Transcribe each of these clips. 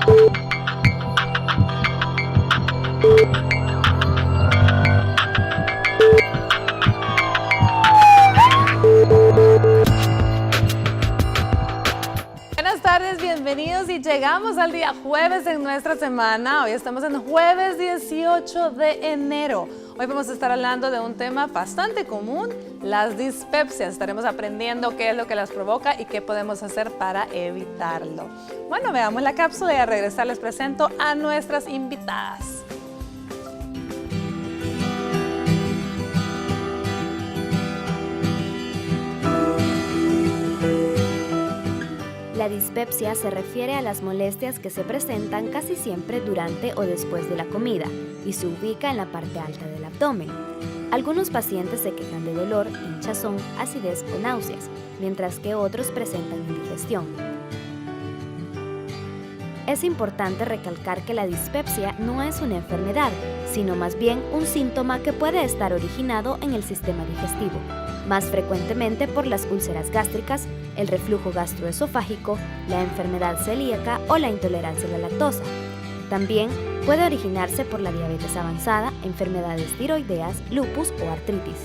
Buenas tardes, bienvenidos y llegamos al día jueves de nuestra semana. Hoy estamos en jueves 18 de enero. Hoy vamos a estar hablando de un tema bastante común, las dispepsias. Estaremos aprendiendo qué es lo que las provoca y qué podemos hacer para evitarlo. Bueno, veamos la cápsula y al regresar les presento a nuestras invitadas. La dispepsia se refiere a las molestias que se presentan casi siempre durante o después de la comida y se ubica en la parte alta del abdomen. Algunos pacientes se quejan de dolor, hinchazón, acidez o náuseas, mientras que otros presentan indigestión. Es importante recalcar que la dispepsia no es una enfermedad, sino más bien un síntoma que puede estar originado en el sistema digestivo, más frecuentemente por las úlceras gástricas, el reflujo gastroesofágico, la enfermedad celíaca o la intolerancia a la lactosa. También puede originarse por la diabetes avanzada, enfermedades tiroideas, lupus o artritis.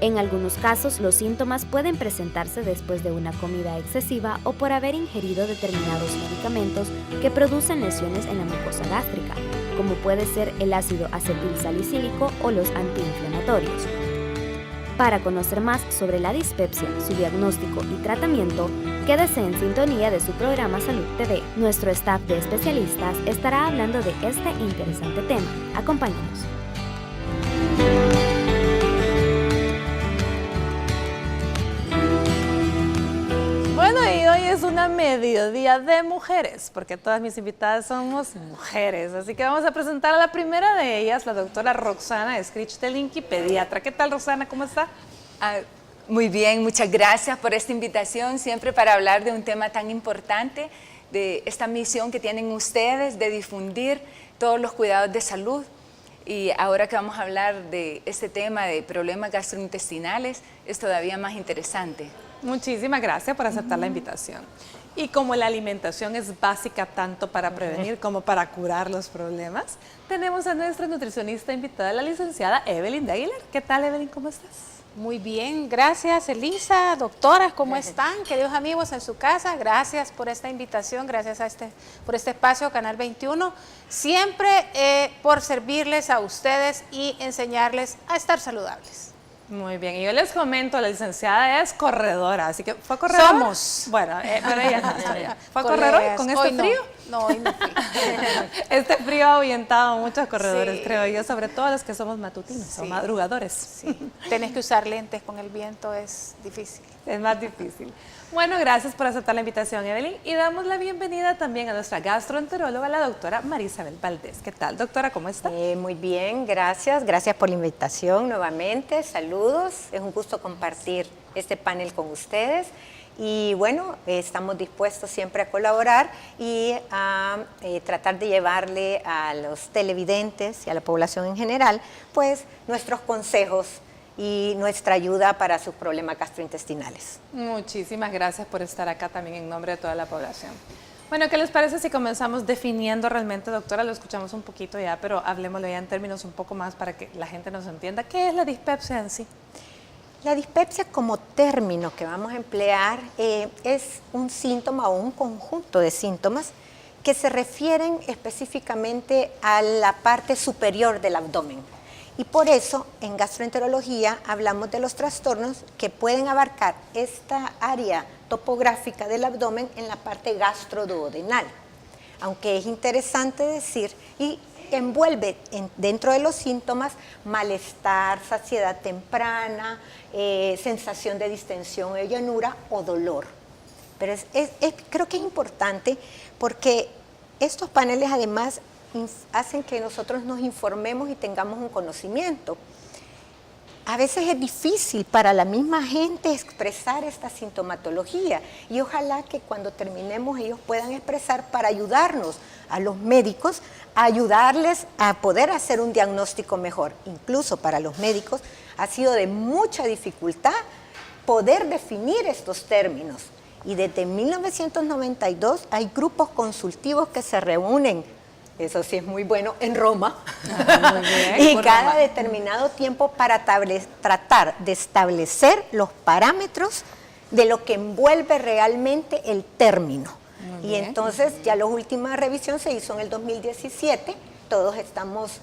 En algunos casos, los síntomas pueden presentarse después de una comida excesiva o por haber ingerido determinados medicamentos que producen lesiones en la mucosa gástrica, como puede ser el ácido acetilsalicílico o los antiinflamatorios. Para conocer más sobre la dispepsia, su diagnóstico y tratamiento, quédese en sintonía de su programa Salud TV. Nuestro staff de especialistas estará hablando de este interesante tema. Acompáñenos. Bueno, y hoy es una mediodía de mujeres, porque todas mis invitadas somos mujeres. Así que vamos a presentar a la primera de ellas, la doctora Roxana Scrich-Telinki, pediatra. ¿Qué tal, Roxana? ¿Cómo está? Muy bien, muchas gracias por esta invitación, siempre para hablar de un tema tan importante, de esta misión que tienen ustedes de difundir todos los cuidados de salud. Y ahora que vamos a hablar de este tema de problemas gastrointestinales, es todavía más interesante. Muchísimas gracias por aceptar la invitación. Y como la alimentación es básica tanto para prevenir como para curar los problemas, tenemos a nuestra nutricionista invitada, la licenciada Evelyn de Aguilar. ¿Qué tal, Evelyn? ¿Cómo estás? Muy bien, gracias Elisa. Doctoras, ¿cómo están? Queridos amigos en su casa, gracias por esta invitación, gracias por este espacio, Canal 21. Siempre por servirles a ustedes y enseñarles a estar saludables. Muy bien, y yo les comento, la licenciada es corredora, así que ¿fue corredora? Somos. Bueno, pero ella no está ya. ¿Fue a correr hoy con este frío? No, hoy no fui. Este frío ha ahuyentado a muchos corredores, Sí. creo yo, sobre todo los que somos matutinos o madrugadores. Sí. Tienes que usar lentes con el viento, es difícil. Es más difícil. Bueno, gracias por aceptar la invitación, Evelyn, y damos la bienvenida también a nuestra gastroenteróloga, la doctora Marisabel Valdés. ¿Qué tal, doctora? ¿Cómo está? Muy bien, gracias. Gracias por la invitación nuevamente. Saludos. Es un gusto compartir este panel con ustedes. Y bueno, estamos dispuestos siempre a colaborar y a tratar de llevarle a los televidentes y a la población en general, pues, nuestros consejos y nuestra ayuda para sus problemas gastrointestinales. Muchísimas gracias por estar acá también en nombre de toda la población. Bueno, ¿qué les parece si comenzamos definiendo realmente, doctora? Lo escuchamos un poquito ya, pero hablemoslo ya en términos un poco más para que la gente nos entienda. ¿Qué es la dispepsia en sí? La dispepsia como término que vamos a emplear es un síntoma o un conjunto de síntomas que se refieren específicamente a la parte superior del abdomen. Y por eso en gastroenterología hablamos de los trastornos que pueden abarcar esta área topográfica del abdomen en la parte gastroduodenal. Aunque es interesante decir, y envuelve dentro de los síntomas malestar, saciedad temprana, sensación de distensión o llanura o dolor. Pero creo que es importante porque estos paneles además hacen que nosotros nos informemos y tengamos un conocimiento. A veces es difícil para la misma gente expresar esta sintomatología y ojalá que cuando terminemos ellos puedan expresar para ayudarnos a los médicos, a ayudarles a poder hacer un diagnóstico mejor. Incluso para los médicos ha sido de mucha dificultad poder definir estos términos Y desde 1992 hay grupos consultivos que se reúnen, eso sí es muy bueno, en Roma, y cada determinado tiempo para tratar de establecer los parámetros de lo que envuelve realmente el término. Y entonces ya la última revisión se hizo en el 2017, todos estamos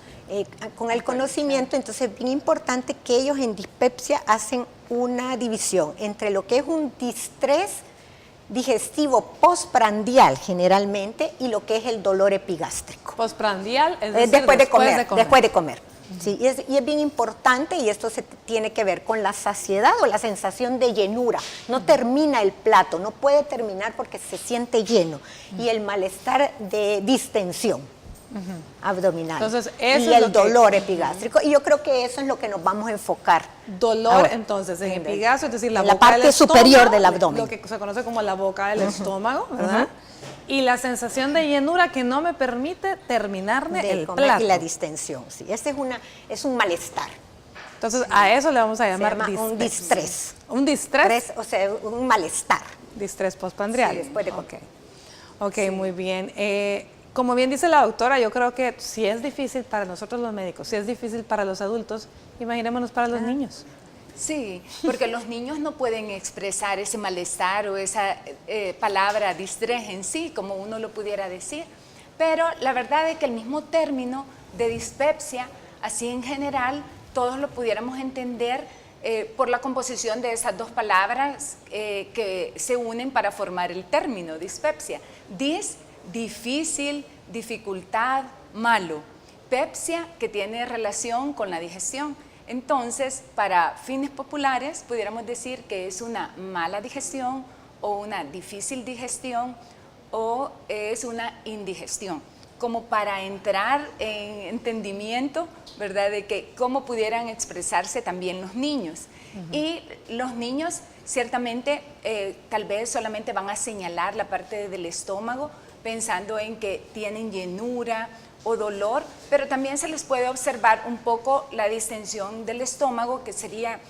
con el conocimiento, entonces es bien importante que ellos en dispepsia hacen una división entre lo que es un distrés digestivo postprandial generalmente y lo que es el dolor epigástrico. Postprandial es decir, después de comer. Después de comer. Uh-huh. Sí, y es bien importante, y esto tiene que ver con la saciedad o la sensación de llenura. No termina el plato, no puede terminar porque se siente lleno. Y el malestar de distensión abdominal. Entonces, eso y es el dolor epigástrico. Y yo creo que eso es lo que nos vamos a enfocar. Dolor, ahora, entonces, en epigastrio, es decir, la la boca parte del superior estómago, del abdomen. lo que se conoce como la boca del estómago, ¿verdad? Y la sensación de llenura que no me permite terminarme el comer plato. y la distensión, sí. Este es un malestar. Entonces, a eso le vamos a llamar Se llama un distrés. ¿Un distrés? O sea, un malestar. Distrés postprandial. Sí, después de comer. Ok, muy bien. Como bien dice la doctora, yo creo que si es difícil para nosotros los médicos, si es difícil para los adultos, imaginémonos para los niños. Sí, porque los niños no pueden expresar ese malestar o esa palabra distrés en sí, como uno lo pudiera decir. Pero la verdad es que el mismo término de dispepsia, así en general, todos lo pudiéramos entender por la composición de esas dos palabras que se unen para formar el término dispepsia. Difícil, dificultad, malo. Pepsia, que tiene relación con la digestión. Entonces, para fines populares, pudiéramos decir que es una mala digestión o una difícil digestión o es una indigestión, como para entrar en entendimiento, ¿verdad?, de que cómo pudieran expresarse también los niños. Y los niños ciertamente tal vez solamente van a señalar la parte del estómago, pensando en que tienen llenura o dolor, pero también se les puede observar un poco la distensión del estómago, que sería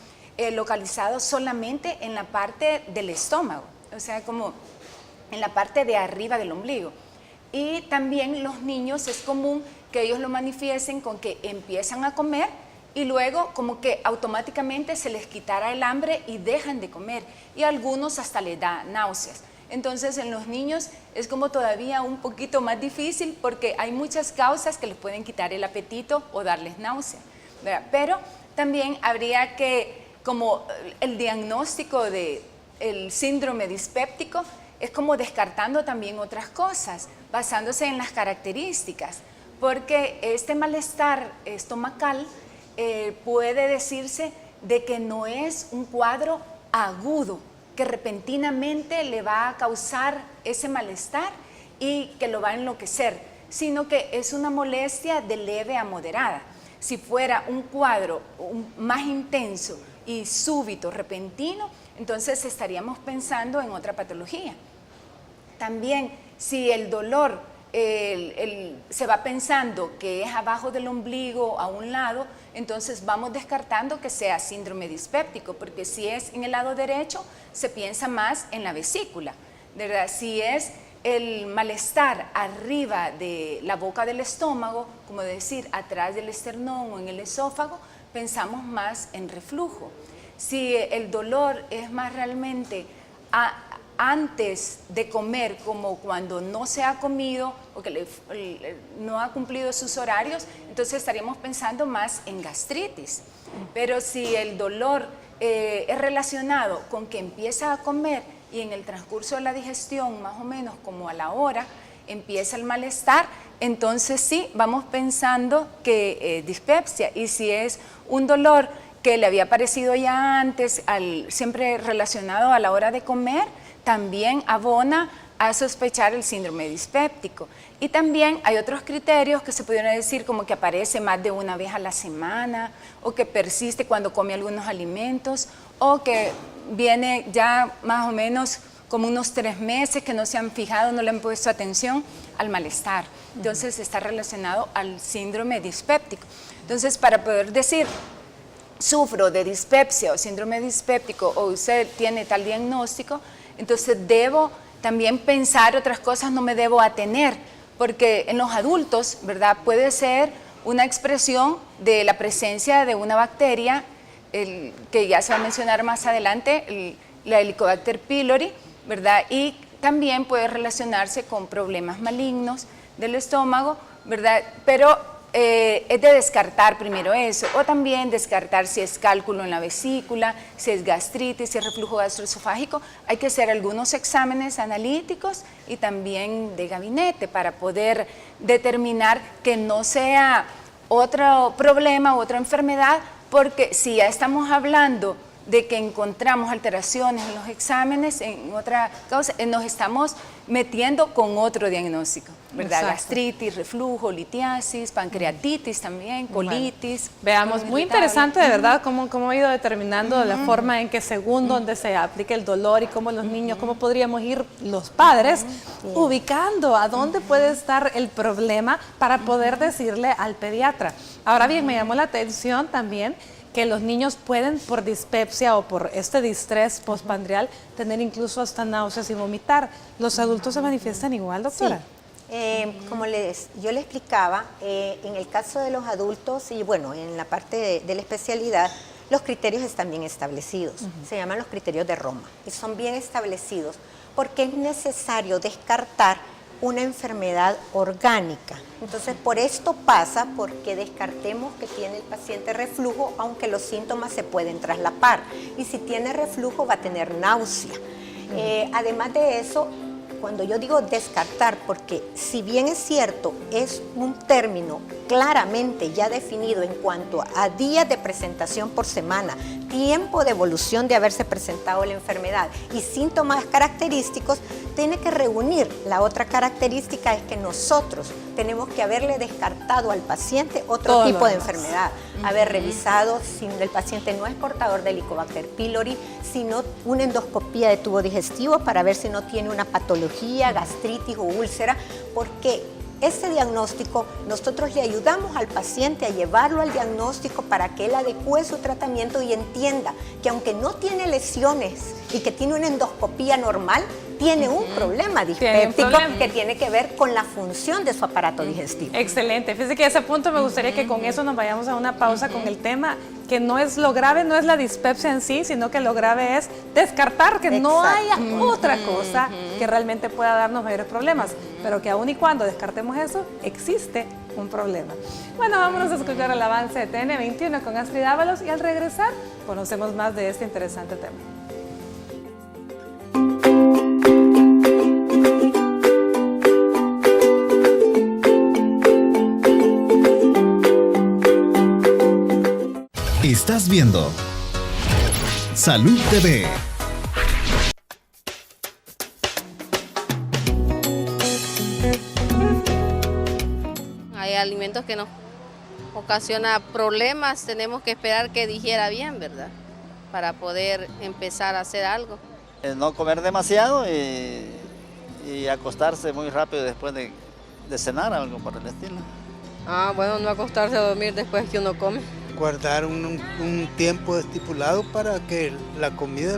localizado solamente en la parte del estómago, o sea, como en la parte de arriba del ombligo. Y también los niños es común que ellos lo manifiesten con que empiezan a comer y luego como que automáticamente se les quitará el hambre y dejan de comer, y a algunos hasta les da náuseas. Entonces, en los niños es como todavía un poquito más difícil porque hay muchas causas que les pueden quitar el apetito o darles náusea, ¿verdad? Pero también habría que, como el diagnóstico del síndrome dispéptico, es como descartando también otras cosas, basándose en las características, porque este malestar estomacal puede decirse de que no es un cuadro agudo, que repentinamente le va a causar ese malestar y que lo va a enloquecer, sino que es una molestia de leve a moderada. Si fuera un cuadro más intenso y súbito, repentino, entonces estaríamos pensando en otra patología. También, si el dolor se va pensando que es abajo del ombligo, a un lado, entonces vamos descartando que sea síndrome dispéptico, porque si es en el lado derecho, se piensa más en la vesícula, ¿verdad? Si es el malestar arriba de la boca del estómago, como decir, atrás del esternón o en el esófago, pensamos más en reflujo. Si el dolor es más realmente antes de comer, como cuando no se ha comido o que no ha cumplido sus horarios, entonces estaríamos pensando más en gastritis. Pero si el dolor es relacionado con que empieza a comer y en el transcurso de la digestión, más o menos como a la hora, empieza el malestar, entonces sí, vamos pensando que dispepsia. Y si es un dolor que le había aparecido ya antes, siempre relacionado a la hora de comer, también abona a sospechar el síndrome dispéptico. Y también hay otros criterios que se pudieran decir, como que aparece más de una vez a la semana, o que persiste cuando come algunos alimentos, o que viene ya más o menos como unos 3 meses que no se han fijado, no le han puesto atención al malestar. Entonces está relacionado al síndrome dispéptico. Entonces, para poder decir, sufro de dispepsia o síndrome dispéptico, o usted tiene tal diagnóstico, Entonces debo también pensar otras cosas, no me debo atener, porque en los adultos, ¿verdad? Puede ser una expresión de la presencia de una bacteria, que ya se va a mencionar más adelante, la Helicobacter pylori, ¿verdad? Y también puede relacionarse con problemas malignos del estómago, ¿verdad? Pero es de descartar primero eso, o también descartar si es cálculo en la vesícula, si es gastritis, si es reflujo gastroesofágico. Hay que hacer algunos exámenes analíticos y también de gabinete para poder determinar que no sea otro problema u otra enfermedad, porque si ya estamos hablando de que encontramos alteraciones en los exámenes, en otra causa, nos estamos metiendo con otro diagnóstico, ¿verdad? Exacto. Gastritis, reflujo, litiasis, pancreatitis también, colitis. Bueno, veamos, colon muy irritable. interesante de verdad cómo ha ido determinando la forma en que según donde se aplique el dolor y cómo los niños, cómo podríamos ir los padres ubicando a dónde puede estar el problema para poder decirle al pediatra. Ahora bien, me llamó la atención también que los niños pueden por dispepsia o por este distrés postprandial tener incluso hasta náuseas y vomitar. ¿Los adultos se manifiestan igual, doctora? Sí. Como yo le explicaba, en el caso de los adultos y bueno, en la parte de la especialidad, los criterios están bien establecidos. Se llaman los criterios de Roma y son bien establecidos porque es necesario descartar una enfermedad orgánica. Entonces, por esto pasa porque descartemos que tiene el paciente reflujo, aunque los síntomas se pueden traslapar. Y si tiene reflujo, va a tener náusea. Además de eso, cuando yo digo descartar, porque si bien es cierto, es un término claramente ya definido en cuanto a días de presentación por semana, tiempo de evolución de haberse presentado la enfermedad y síntomas característicos, tiene que reunir. La otra característica es que nosotros tenemos que haberle descartado al paciente otro Todo tipo lo de demás. enfermedad, haber revisado si el paciente no es portador de Helicobacter pylori, sino una endoscopía de tubo digestivo para ver si no tiene una patología, gastritis o úlcera, porque ese diagnóstico nosotros le ayudamos al paciente a llevarlo al diagnóstico para que él adecue su tratamiento y entienda que aunque no tiene lesiones y que tiene una endoscopía normal, tiene un problema dispéptico que tiene que ver con la función de su aparato digestivo. Excelente. Fíjese que a ese punto me gustaría que con eso nos vayamos a una pausa con el tema, que no es lo grave, no es la dispepsia en sí, sino que lo grave es descartar que no haya otra cosa que realmente pueda darnos mayores problemas, pero que aun y cuando descartemos eso, existe un problema. Bueno, vámonos a escuchar el avance de TN21 con Astrid Ábalos y al regresar conocemos más de este interesante tema. Estás viendo Salud TV. Hay alimentos que nos ocasiona problemas, tenemos que esperar que digiera bien, ¿verdad? Para poder empezar a hacer algo. No comer demasiado y acostarse muy rápido después de cenar, algo por el estilo. Bueno, no acostarse a dormir después que uno come. Guardar un tiempo estipulado para que la comida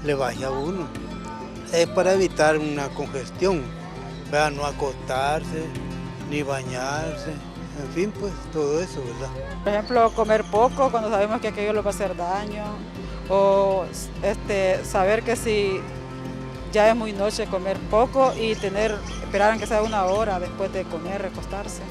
le baje a uno. Es para evitar una congestión, ¿verdad? No acostarse, ni bañarse, en fin, pues todo eso, ¿verdad? Por ejemplo, comer poco cuando sabemos que aquello le va a hacer daño, o saber que si ya es muy noche, comer poco y esperar aunque sea 1 hora después de comer, recostarse.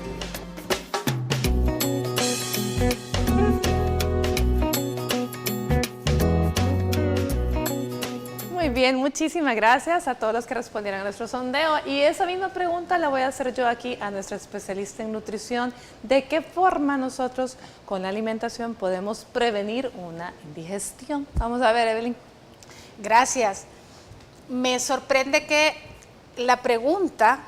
Muy bien, muchísimas gracias a todos los que respondieron a nuestro sondeo. Y esa misma pregunta la voy a hacer yo aquí a nuestra especialista en nutrición. ¿De qué forma nosotros con la alimentación podemos prevenir una indigestión? Vamos a ver, Evelyn. Gracias. Me sorprende que la pregunta,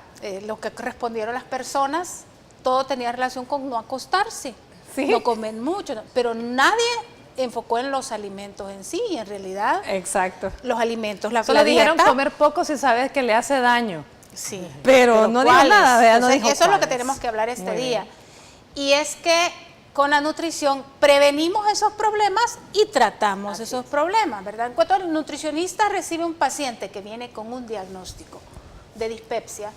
lo que respondieron las personas, todo tenía relación con no acostarse, no comer mucho, pero nadie enfocó en los alimentos en sí, y en realidad Exacto. los alimentos, la Solo dijeron dieta, comer poco si sabes que le hace daño. sí, Pero no dijo ¿cuáles? nada, ¿verdad? No Entonces, dijo eso es lo que cuáles. tenemos que hablar este Muy día. bien. Y es que con la nutrición prevenimos esos problemas y tratamos esos problemas, ¿verdad? Cuando el nutricionista recibe un paciente que viene con un diagnóstico de dispepsia,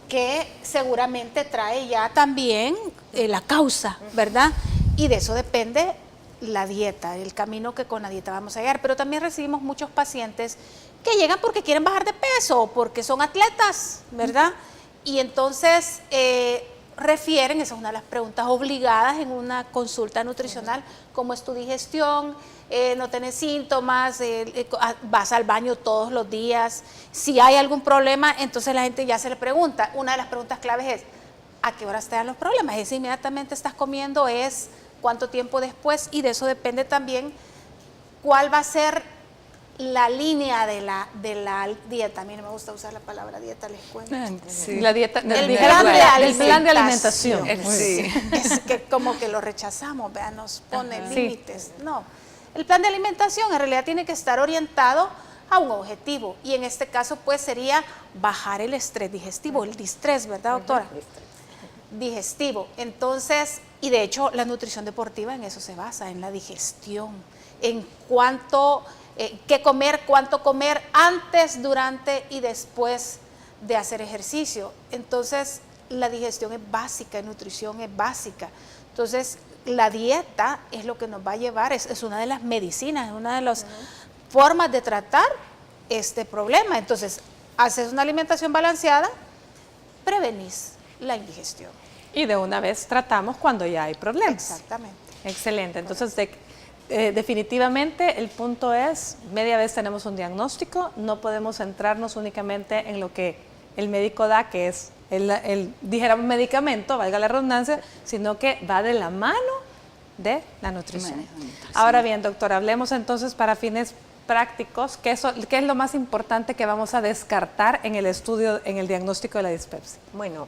que seguramente trae ya también la causa, ¿verdad? Y de eso depende la dieta, el camino que con la dieta vamos a llegar. Pero también recibimos muchos pacientes que llegan porque quieren bajar de peso o porque son atletas, ¿verdad? Y entonces refieren, esa es una de las preguntas obligadas en una consulta nutricional, cómo es tu digestión, no tenés síntomas, vas al baño todos los días, si hay algún problema, entonces la gente ya se le pregunta. Una de las preguntas claves es, ¿a qué horas te dan los problemas? ¿Es inmediatamente estás comiendo? ¿Es cuánto tiempo después? Y de eso depende también cuál va a ser la línea de la dieta. A mí no me gusta usar la palabra dieta, les cuento. Sí. La dieta, el plan de alimentación. Sí. Es que como que lo rechazamos, ¿verdad? Nos pone límites. No, el plan de alimentación en realidad tiene que estar orientado a un objetivo, y en este caso pues sería bajar el estrés digestivo, el distrés, ¿verdad, doctora? Digestivo. Entonces, y de hecho la nutrición deportiva en eso se basa, en la digestión, en cuánto qué comer, cuánto comer antes, durante y después de hacer ejercicio. Entonces, la digestión es básica, la nutrición es básica. Entonces, la dieta es lo que nos va a llevar, es una de las medicinas, es una de las formas de tratar este problema. Entonces, haces una alimentación balanceada, prevenís la indigestión. Y de una vez tratamos cuando ya hay problemas. Exactamente. Excelente. Entonces, definitivamente el punto es, media vez tenemos un diagnóstico, no podemos centrarnos únicamente en lo que el médico da, que es dijéramos medicamento, valga la redundancia, sino que va de la mano de la nutrición. Ahora bien, doctora, hablemos entonces para fines prácticos, ¿qué es lo más importante que vamos a descartar en el estudio, en el diagnóstico de la dispepsia? Bueno,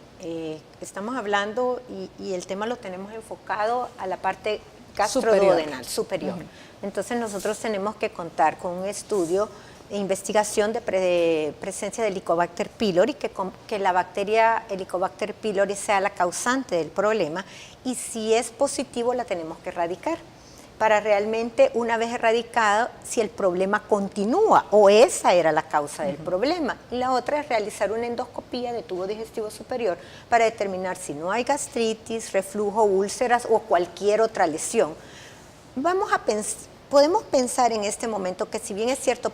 estamos hablando y el tema lo tenemos enfocado a la parte gastroduodenal superior. Entonces nosotros tenemos que contar con un estudio de investigación de presencia de Helicobacter pylori, que la bacteria Helicobacter pylori sea la causante del problema, y si es positivo la tenemos que erradicar para realmente, una vez erradicado, si el problema continúa o esa era la causa del problema. Y la otra es realizar una endoscopía de tubo digestivo superior para determinar si no hay gastritis, reflujo, úlceras o cualquier otra lesión. Podemos pensar en este momento que, si bien es cierto,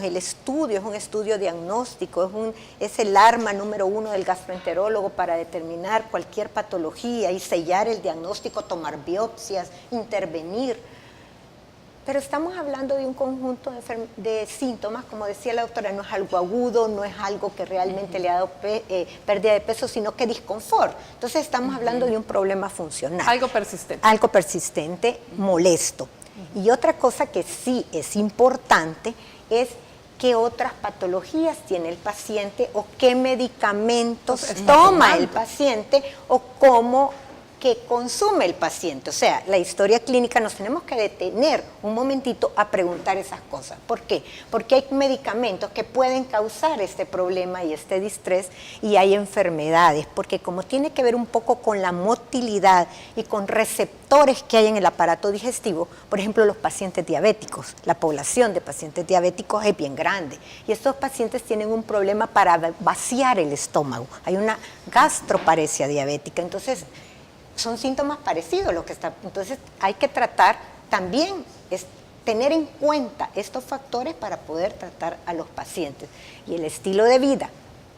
el estudio es un estudio diagnóstico, es el arma número 1 del gastroenterólogo para determinar cualquier patología y sellar el diagnóstico, tomar biopsias, intervenir. Pero estamos hablando de un conjunto de síntomas, como decía la doctora, no es algo agudo, no es algo que realmente le ha dado pérdida de peso, sino que disconfort. Entonces estamos hablando de un problema funcional. Algo persistente. Algo persistente, molesto. Y otra cosa que sí es importante es qué otras patologías tiene el paciente o qué medicamentos toma el paciente o cómo que consume el paciente. O sea, la historia clínica, nos tenemos que detener un momentito a preguntar esas cosas. ¿Por qué? Porque hay medicamentos que pueden causar este problema y este distrés, y hay enfermedades, porque como tiene que ver un poco con la motilidad y con receptores que hay en el aparato digestivo, por ejemplo, los pacientes diabéticos, la población de pacientes diabéticos es bien grande, y estos pacientes tienen un problema para vaciar el estómago. Hay una gastroparesia diabética, entonces son síntomas parecidos lo que está. Entonces hay que tratar también, tener en cuenta estos factores para poder tratar a los pacientes. Y el estilo de vida,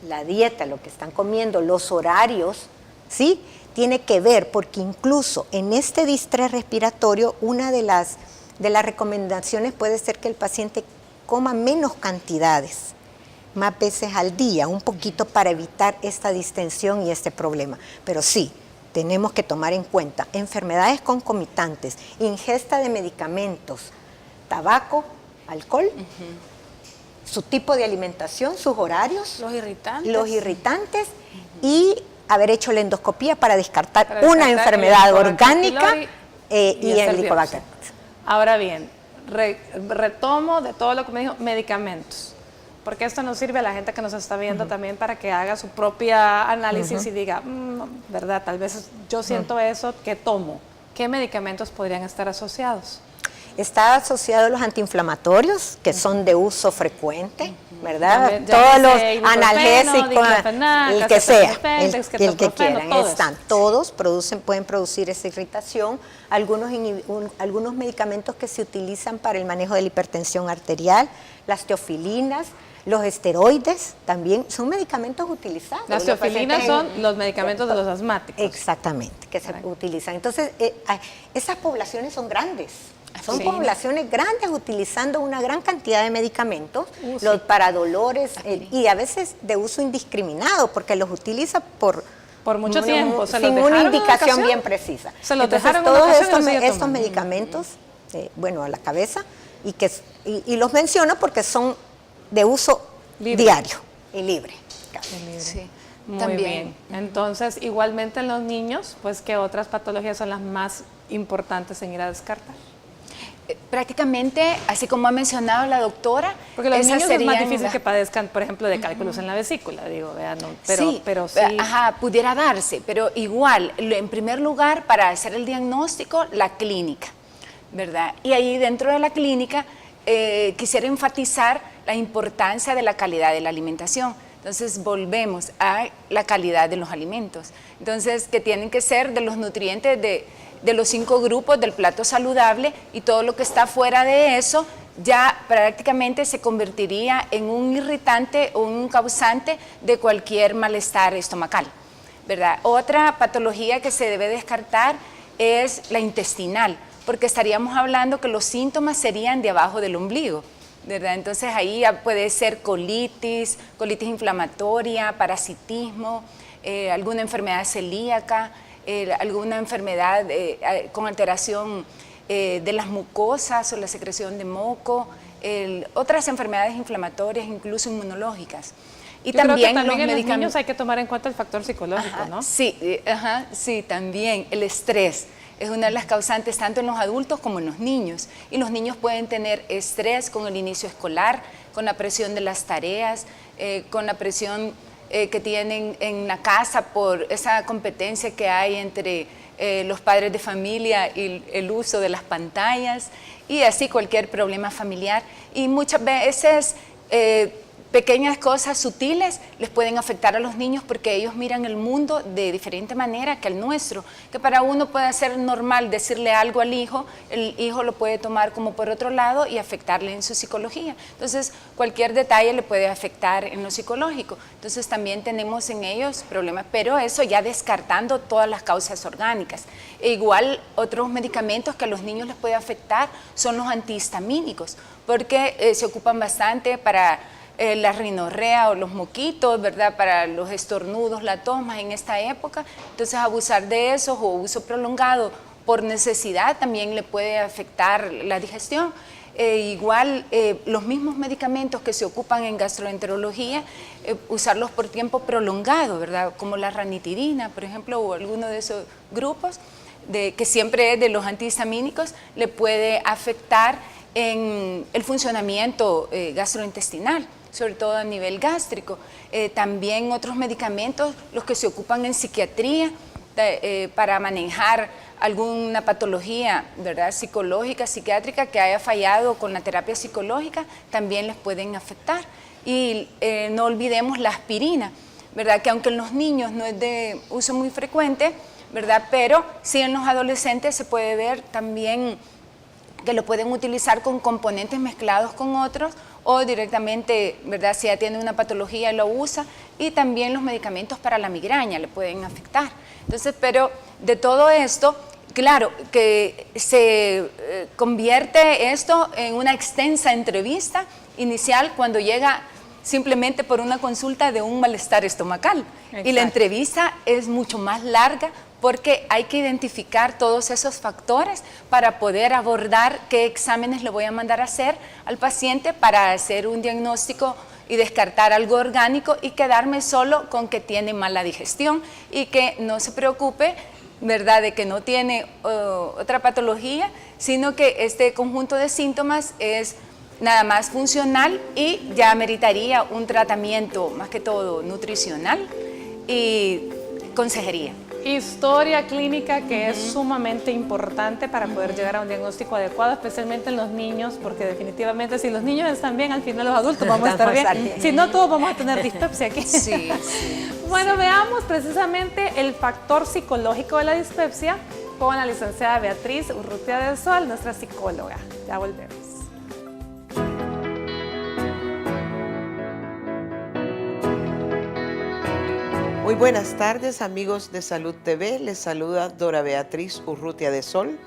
la dieta, lo que están comiendo, los horarios, ¿sí? Tiene que ver, porque incluso en este distrés respiratorio, una de las recomendaciones puede ser que el paciente coma menos cantidades, más veces al día, un poquito, para evitar esta distensión y este problema. Pero sí, tenemos que tomar en cuenta enfermedades concomitantes, ingesta de medicamentos, tabaco, alcohol, su tipo de alimentación, sus horarios, los irritantes y haber hecho la endoscopía para descartar una enfermedad orgánica y el Helicobacter. Ahora bien, retomo de todo lo que me dijo, medicamentos. Porque esto nos sirve a la gente que nos está viendo también para que haga su propia análisis y diga, ¿verdad? Tal vez yo siento eso, ¿qué tomo? ¿qué medicamentos podrían estar asociados? Está asociado a los antiinflamatorios, que son de uso frecuente, ¿verdad? Ya Todos los ibuprofeno, analgésicos, diclofenac, el que sea, acetaminofén, el que ketoprofeno, quieran, todos. están. Todos pueden producir esa irritación. Algunos medicamentos que se utilizan para el manejo de la hipertensión arterial, las teofilinas, los esteroides también son medicamentos utilizados. Las teofilinas son los medicamentos de los asmáticos. Exactamente, que se utilizan. Entonces, esas poblaciones son grandes. Son Sí. poblaciones grandes utilizando una gran cantidad de medicamentos para dolores y a veces de uso indiscriminado, porque los utiliza por mucho tiempo. ¿Se los sin dejaron una en indicación ocasión? bien precisa. Se los Entonces, dejaron en todos ocasión y los sigue estos tomando. medicamentos, a la cabeza, y los menciono porque son de uso diario y libre. Sí, Muy también. bien. Entonces, igualmente en los niños, pues, ¿qué otras patologías son las más importantes en ir a descartar? Prácticamente, así como ha mencionado la doctora, Porque los esas niños es más serían difícil las- que padezcan, por ejemplo, de cálculos en la vesícula, digo, vean, no, pero sí. Ajá, pudiera darse, pero igual, en primer lugar, para hacer el diagnóstico, la clínica, ¿verdad? Y ahí dentro de la clínica quisiera enfatizar la importancia de la calidad de la alimentación. Entonces volvemos a la calidad de los alimentos. Entonces, que tienen que ser de los nutrientes de los 5 grupos del plato saludable, y todo lo que está fuera de eso ya prácticamente se convertiría en un irritante o un causante de cualquier malestar estomacal, ¿verdad? Otra patología que se debe descartar es la intestinal, porque estaríamos hablando que los síntomas serían de abajo del ombligo, ¿verdad? Entonces ahí ya puede ser colitis inflamatoria, parasitismo, alguna enfermedad celíaca, alguna enfermedad con alteración de las mucosas o la secreción de moco, otras enfermedades inflamatorias, incluso inmunológicas. Y Yo creo que también también en los medicamentos. niños hay que tomar en cuenta el factor psicológico, Ajá, ¿no? Sí, sí, también el estrés es una de las causantes tanto en los adultos como en los niños. Y los niños pueden tener estrés con el inicio escolar, con la presión de las tareas, con la presión que tienen en la casa por esa competencia que hay entre los padres de familia y el uso de las pantallas, y así cualquier problema familiar. Y muchas veces pequeñas cosas sutiles les pueden afectar a los niños, porque ellos miran el mundo de diferente manera que el nuestro, que para uno puede ser normal decirle algo al hijo, el hijo lo puede tomar como por otro lado y afectarle en su psicología. Entonces cualquier detalle le puede afectar en lo psicológico. Entonces también tenemos en ellos problemas, pero eso ya descartando todas las causas orgánicas. E igual otros medicamentos que a los niños les puede afectar son los antihistamínicos, porque se ocupan bastante para la rinorrea o los moquitos, ¿verdad? Para los estornudos, la tos en esta época. Entonces abusar de esos o uso prolongado por necesidad también le puede afectar la digestión. Igual los mismos medicamentos que se ocupan en gastroenterología, usarlos por tiempo prolongado, ¿verdad? Como la ranitidina, por ejemplo, o alguno de esos grupos que siempre es de los antihistamínicos, le puede afectar en el funcionamiento gastrointestinal, sobre todo a nivel gástrico. También otros medicamentos, los que se ocupan en psiquiatría para manejar alguna patología, ¿verdad? Psicológica, psiquiátrica que haya fallado con la terapia psicológica, también les pueden afectar. Y no olvidemos la aspirina, ¿verdad? Que aunque en los niños no es de uso muy frecuente, ¿verdad? Pero sí en los adolescentes se puede ver también que lo pueden utilizar con componentes mezclados con otros, o directamente, ¿verdad? Si ya tiene una patología lo usa, y también los medicamentos para la migraña le pueden afectar. Entonces, pero de todo esto, claro, que se convierte esto en una extensa entrevista inicial cuando llega simplemente por una consulta de un malestar estomacal. Exacto. Y la entrevista es mucho más larga, porque hay que identificar todos esos factores para poder abordar qué exámenes le voy a mandar a hacer al paciente para hacer un diagnóstico y descartar algo orgánico, y quedarme solo con que tiene mala digestión, y que no se preocupe, ¿verdad?, de que no tiene otra patología, sino que este conjunto de síntomas es nada más funcional y ya meritaría un tratamiento más que todo nutricional y consejería. historia clínica que es sumamente importante para poder llegar a un diagnóstico adecuado, especialmente en los niños, porque definitivamente si los niños están bien, al final los adultos vamos a estar bien. Si no, todos vamos a tener dispepsia aquí. Sí. Bueno, veamos precisamente el factor psicológico de la dispepsia con la licenciada Beatriz Urrutia del Sol, nuestra psicóloga. Ya volvemos. Muy buenas tardes, amigos de Salud TV. Les saluda Dora Beatriz Urrutia de Sol.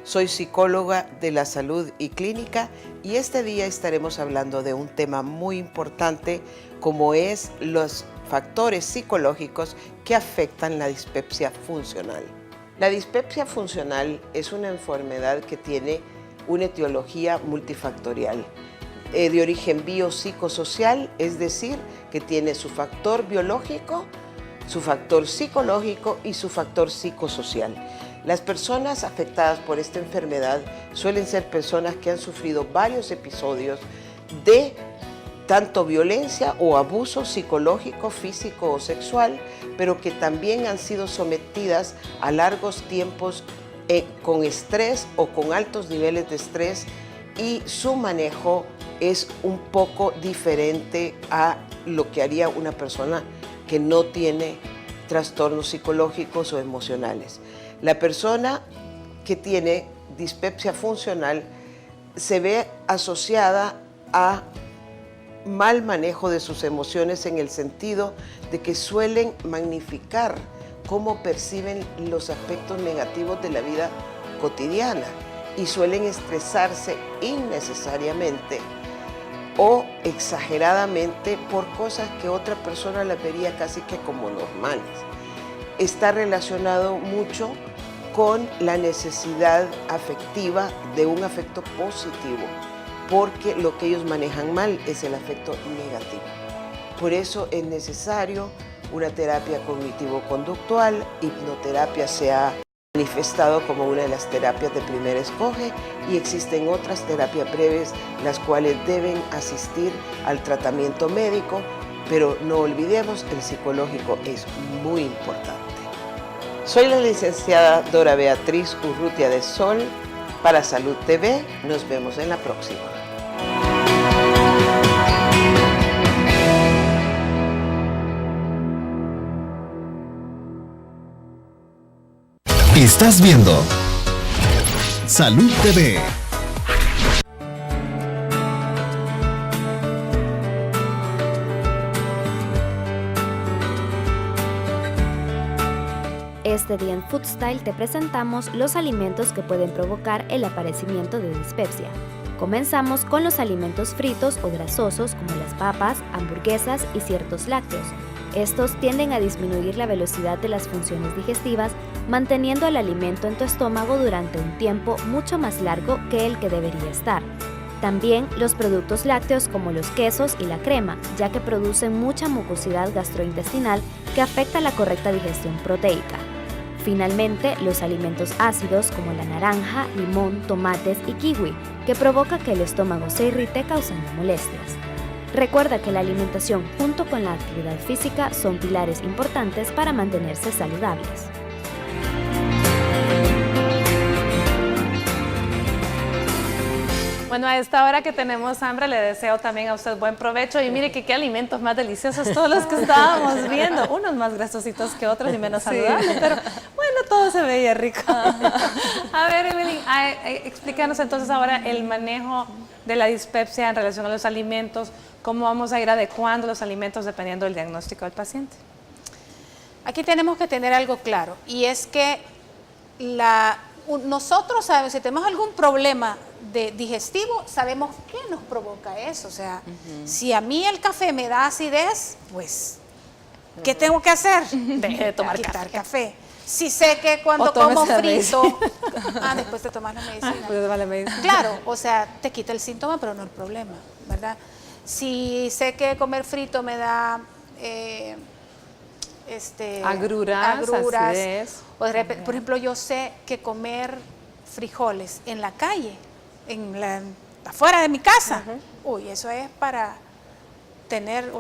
Soy psicóloga de la salud y clínica y este día estaremos hablando de un tema muy importante como es los factores psicológicos que afectan la dispepsia funcional. La dispepsia funcional es una enfermedad que tiene una etiología multifactorial de origen biopsicosocial, es decir, que tiene su factor biológico, su factor psicológico y su factor psicosocial. Las personas afectadas por esta enfermedad suelen ser personas que han sufrido varios episodios de tanto violencia o abuso psicológico, físico o sexual, pero que también han sido sometidas a largos tiempos con estrés o con altos niveles de estrés y su manejo es un poco diferente a lo que haría una persona que no tiene trastornos psicológicos o emocionales. La persona que tiene dispepsia funcional se ve asociada a mal manejo de sus emociones en el sentido de que suelen magnificar cómo perciben los aspectos negativos de la vida cotidiana y suelen estresarse innecesariamente o exageradamente por cosas que otra persona las vería casi que como normales. Está relacionado mucho con la necesidad afectiva de un afecto positivo, porque lo que ellos manejan mal es el afecto negativo. Por eso es necesario una terapia cognitivo-conductual. Hipnoterapia se ha manifestado como una de las terapias de primer escoge y existen otras terapias breves las cuales deben asistir al tratamiento médico, pero no olvidemos el psicológico es muy importante. Soy la licenciada Dora Beatriz Urrutia de Sol para Salud TV. Nos vemos en la próxima. Estás viendo Salud TV. Este día en Foodstyle te presentamos los alimentos que pueden provocar el aparecimiento de dispepsia. Comenzamos con los alimentos fritos o grasosos como las papas, hamburguesas y ciertos lácteos. Estos tienden a disminuir la velocidad de las funciones digestivas, manteniendo el alimento en tu estómago durante un tiempo mucho más largo que el que debería estar. También los productos lácteos como los quesos y la crema, ya que producen mucha mucosidad gastrointestinal que afecta la correcta digestión proteica. Finalmente, los alimentos ácidos como la naranja, limón, tomates y kiwi, que provoca que el estómago se irrite causando molestias. Recuerda que la alimentación junto con la actividad física son pilares importantes para mantenerse saludables. Bueno, a esta hora que tenemos hambre, le deseo también a usted buen provecho. Y mire que qué alimentos más deliciosos todos los que estábamos viendo. Unos más grasositos que otros y menos saludables, pero bueno, todo se veía rico. A ver, Evelyn, explícanos entonces ahora el manejo de la dispepsia en relación a los alimentos. ¿Cómo vamos a ir adecuando los alimentos dependiendo del diagnóstico del paciente? Aquí tenemos que tener algo claro, y es que nosotros sabemos, si tenemos algún problema digestivo, sabemos qué nos provoca eso. O sea, si a mí el café me da acidez, pues, ¿qué tengo que hacer? Deje de tomar café. Si sé que cuando como frito, después de tomar la medicina. Claro, o sea, te quita el síntoma, pero no el problema, ¿verdad? Si sé que comer frito me da agruras, acidez. O de repente, por ejemplo, yo sé que comer frijoles en la calle, afuera de mi casa, eso es para tener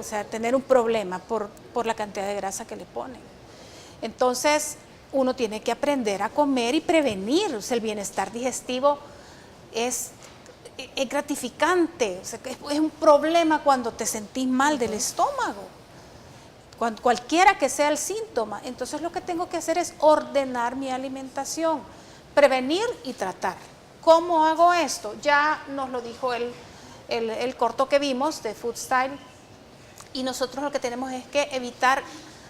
un problema por la cantidad de grasa que le ponen. Entonces, uno tiene que aprender a comer y prevenir. O sea, el bienestar digestivo es gratificante. O sea, es un problema cuando te sentís mal del estómago, cualquiera que sea el síntoma. Entonces lo que tengo que hacer es ordenar mi alimentación, prevenir y tratar. ¿Cómo hago esto? Ya nos lo dijo el corto que vimos de Food Style, y nosotros lo que tenemos es que evitar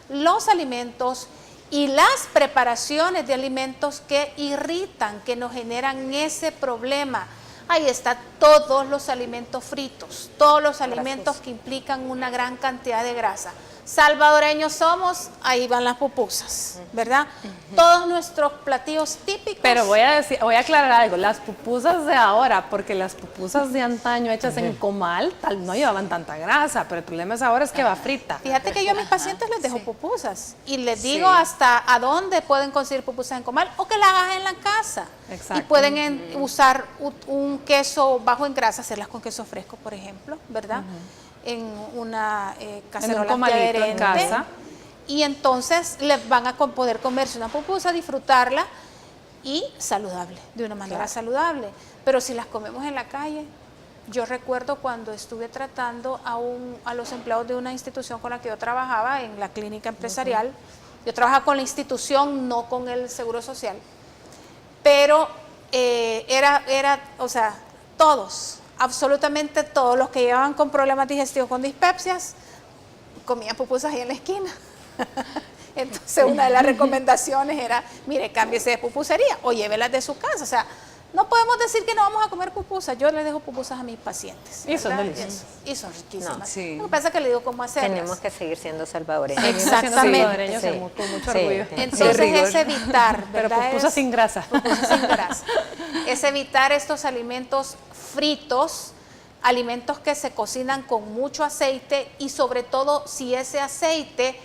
los alimentos y las preparaciones de alimentos que irritan, que nos generan ese problema. Ahí están todos los alimentos fritos, todos los alimentos que implican una gran cantidad de grasa. Salvadoreños somos, ahí van las pupusas, ¿verdad? Todos nuestros platillos típicos. Pero voy a aclarar algo, las pupusas de ahora, porque las pupusas de antaño hechas en comal no llevaban tanta grasa, pero el problema es ahora es que va frita. Fíjate que yo a mis pacientes les dejo pupusas y les digo hasta a dónde pueden conseguir pupusas en comal o que la hagan en la casa. Exacto. Y pueden usar un queso bajo en grasa, hacerlas con queso fresco, por ejemplo, ¿verdad? En una cacerola en casa. Y entonces les van a poder comerse una pupusa, disfrutarla y saludable, de una manera saludable. Pero si las comemos en la calle, yo recuerdo cuando estuve tratando a los empleados de una institución con la que yo trabajaba, en la clínica empresarial. Yo trabajaba con la institución, no con el Seguro Social, pero o sea, todos, absolutamente todos los que llevaban con problemas digestivos, con dispepsias, comían pupusas ahí en la esquina. Entonces una de las recomendaciones era, mire, cámbiese de pupusería o llévelas de su casa. O sea, no podemos decir que no vamos a comer pupusas. Yo les dejo pupusas a mis pacientes. Y son deliciosas. Y son riquísimas. No, sí. Lo que pasa es que le digo cómo hacerlas. Tenemos que seguir siendo salvadoreños. Exactamente. Con mucho orgullo. Entonces es evitar, ¿verdad? Pero pupusas sin grasa. Pupusas sin grasa. Es evitar estos alimentos fritos, alimentos que se cocinan con mucho aceite, y sobre todo si ese aceite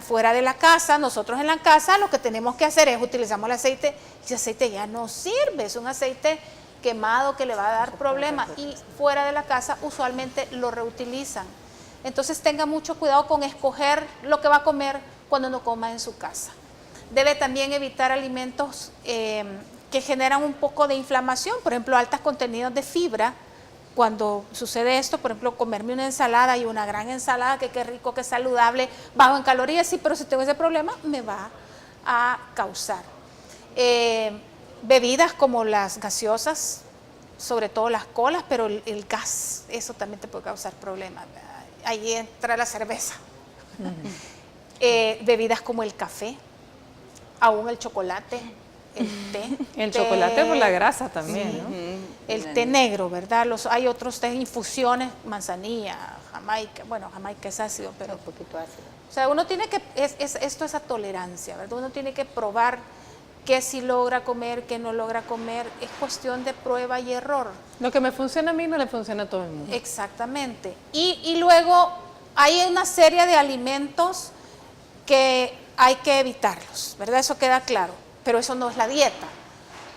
fuera de la casa. Nosotros en la casa lo que tenemos que hacer es utilizamos el aceite, y ese aceite ya no sirve, es un aceite quemado que le va a dar problemas, y fuera de la casa usualmente lo reutilizan. Entonces tenga mucho cuidado con escoger lo que va a comer cuando no coma en su casa. Debe también evitar alimentos que generan un poco de inflamación, por ejemplo, altos contenidos de fibra. Cuando sucede esto, por ejemplo, comerme una ensalada, y una gran ensalada, que qué rico, que saludable, bajo en calorías, sí, pero si tengo ese problema, me va a causar. Bebidas como las gaseosas, sobre todo las colas, pero el gas, eso también te puede causar problemas. Ahí entra la cerveza. Bebidas como el café, aún el chocolate, el té. El chocolate por la grasa también, ¿no? El té negro, ¿verdad? Hay otros té, infusiones, manzanilla, jamaica. Bueno, jamaica es ácido, pero... un poquito ácido. O sea, uno tiene que... esto es a tolerancia, ¿verdad? Uno tiene que probar qué sí logra comer, qué no logra comer. Es cuestión de prueba y error. Lo que me funciona a mí no le funciona a todo el mundo. Exactamente. Y luego hay una serie de alimentos que hay que evitarlos, ¿verdad? Eso queda claro. Pero eso no es la dieta,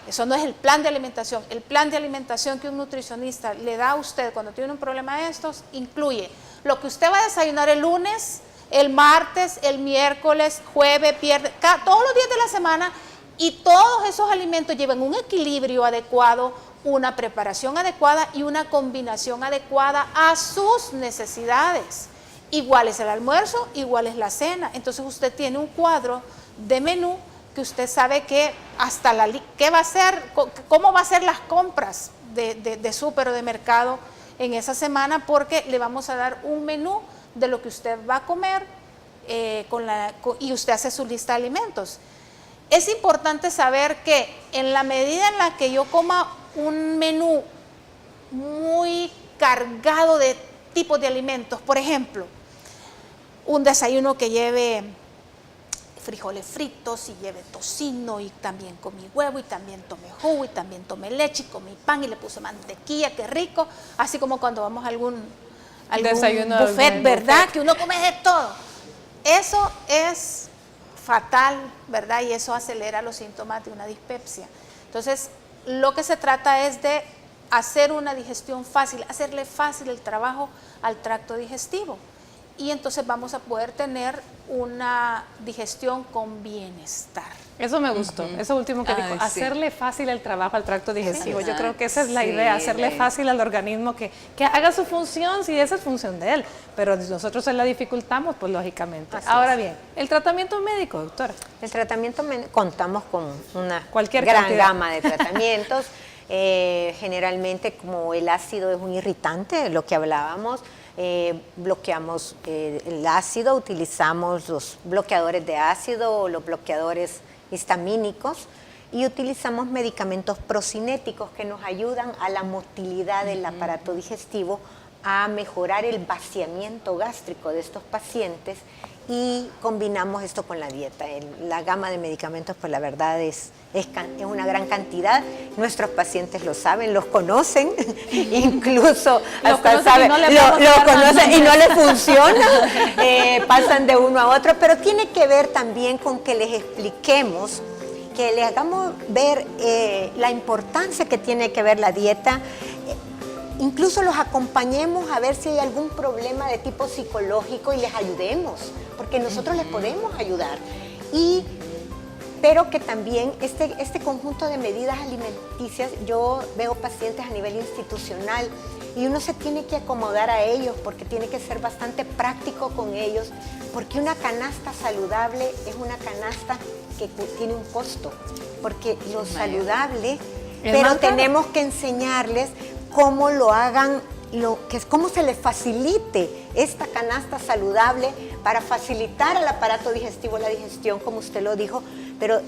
eso no es el plan de alimentación. El plan de alimentación que un nutricionista le da a usted cuando tiene un problema de estos incluye lo que usted va a desayunar el lunes, el martes, el miércoles, jueves, viernes, todos los días de la semana, y todos esos alimentos llevan un equilibrio adecuado, una preparación adecuada y una combinación adecuada a sus necesidades. Igual es el almuerzo, igual es la cena. Entonces usted tiene un cuadro de menú que usted sabe que hasta qué va a hacer, cómo va a ser las compras de súper o de mercado en esa semana, porque le vamos a dar un menú de lo que usted va a comer y usted hace su lista de alimentos. Es importante saber que en la medida en la que yo coma un menú muy cargado de tipos de alimentos, por ejemplo, un desayuno que lleve frijoles fritos y lleve tocino, y también comí huevo, y también tomé jugo, y también tomé leche, y comí pan, y le puse mantequilla, qué rico, así como cuando vamos a algún buffet, ¿verdad? Que uno come de todo. Eso es fatal, ¿verdad? Y eso acelera los síntomas de una dispepsia. Entonces, lo que se trata es de hacer una digestión fácil, hacerle fácil el trabajo al tracto digestivo. y entonces vamos a poder tener una digestión con bienestar. Eso me gustó, eso último que dijo, sí. hacerle fácil el trabajo al tracto digestivo. Sí. Yo creo que esa es la Sí, idea, hacerle fácil al organismo que haga su función, si esa es función de él, pero si nosotros se la dificultamos, pues lógicamente. Ahora bien, el tratamiento médico, doctora. El tratamiento, contamos con una Cualquier gran cantidad. gama de tratamientos. Generalmente, como el ácido es un irritante, lo que hablábamos, bloqueamos el ácido, utilizamos los bloqueadores de ácido o los bloqueadores histamínicos y utilizamos medicamentos procinéticos que nos ayudan a la motilidad del aparato digestivo, a mejorar el vaciamiento gástrico de estos pacientes y combinamos esto con la dieta. La gama de medicamentos, pues la verdad es una gran cantidad. Nuestros pacientes lo saben, los conocen, incluso hasta saben, lo conocen y no les funciona, pasan de uno a otro, pero tiene que ver también con que les expliquemos, que les hagamos ver la importancia que tiene que ver la dieta. Incluso los acompañemos a ver si hay algún problema de tipo psicológico y les ayudemos, porque nosotros les podemos ayudar. Pero que también este conjunto de medidas alimenticias, yo veo pacientes a nivel institucional y uno se tiene que acomodar a ellos porque tiene que ser bastante práctico con ellos, porque una canasta saludable es una canasta que tiene un costo, porque lo saludable, pero tenemos que enseñarles cómo lo hagan, cómo se les facilite esta canasta saludable para facilitar al aparato digestivo la digestión, como usted lo dijo, pero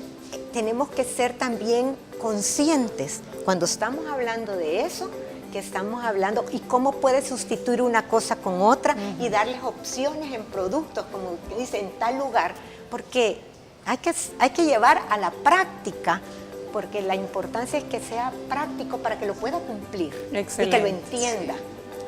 tenemos que ser también conscientes cuando estamos hablando de eso, que estamos hablando y cómo puede sustituir una cosa con otra y darles opciones en productos, como dice, en tal lugar, porque hay que llevar a la práctica, porque la importancia es que sea práctico para que lo pueda cumplir. Excelente. Y que lo entienda.